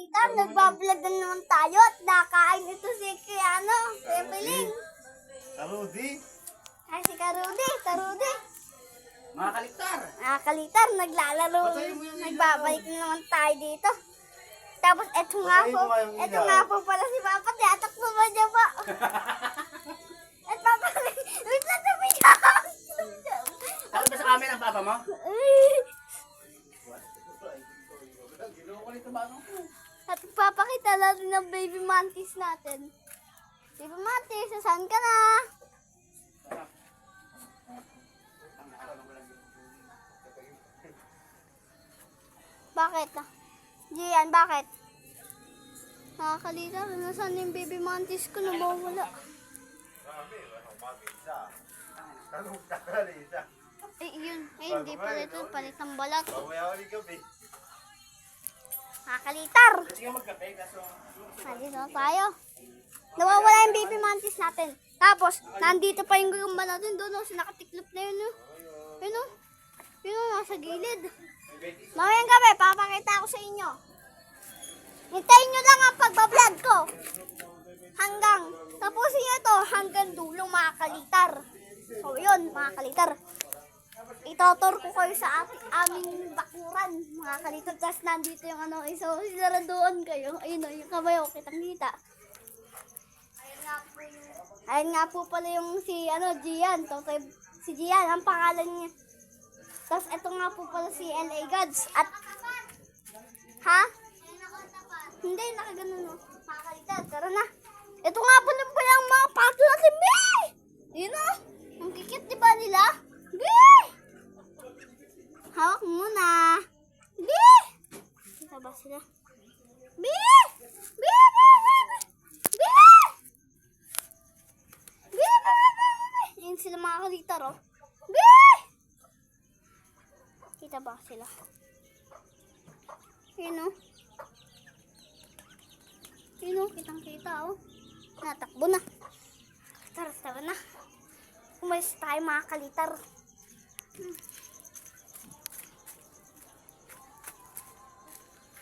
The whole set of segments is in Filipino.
Nagbablog na naman tayo at nakain ito si Kuya Piling. Karudi. Ay, si Karudi. Mga kaliktar. Kalitar, naglalaro. Nagbabalik na naman tayo dito. Tapos eto nga po pala si Papa. Tiyatak po ba niya ba? At Papa, wait lang sa pinya. Takot ba sa camera ang papa mo? At papakita natin ng baby mantis natin. Baby mantis, saan ka na? Bakit? Gian, bakit? Nakakalita, nasaan yung baby mantis ko? Nawawala. Eh, yun. Eh, hindi pala ito. Palit ng balat. Nakakalitar. Nandito tayo. Nawawala yung baby mantis natin. Tapos, nandito pa yung gumba natin doon. Nakatiklop na yun. Yun, nasa gilid. Mamayang gabi, papakita ko sa inyo. Hintayin nyo lang ang pagbablog ko. Tapusin nyo ito hanggang dulo, mga kalitar. So, yun, mga kalitar. Itotor ko kayo sa aming bakuran, mga kalitar. Tapos nandito yung isaraduan kayo. Ayun o, yung kamay ko, kitang-kita. Ayun nga po pala yung si Gian. Si Gian, ang pangalan niya. Tapos ito nga po pala si LA Gods. At, hindi, nakaganon o. Mga kalitar, tara na. Ito nga po yung mga pato natin, Bey! Yun o, ang kikit diba nila? Bey! Hawak muna. Bey! Kita ba sila? Bey! Bey! Bey! Bey! Yun sila mga kalitar o. Bey! Kita ba sila? Yun o. Yun o, kitang-kita o. Natakbo na. Tara na. Umalis tayo, mga kalitar.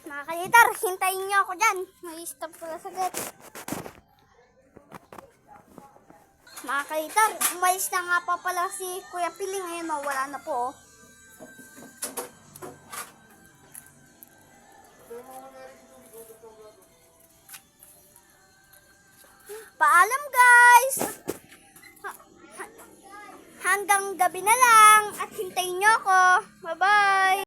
Mga kalitar, hintayin niyo ako dyan. May stop ko na saglit. Mga kalitar, umalis na nga pa pala si Kuya Piling. Ngayon, wala na po. Paalam, guys! Hanggang gabi na lang at hintayin niyo ako. Bye-bye!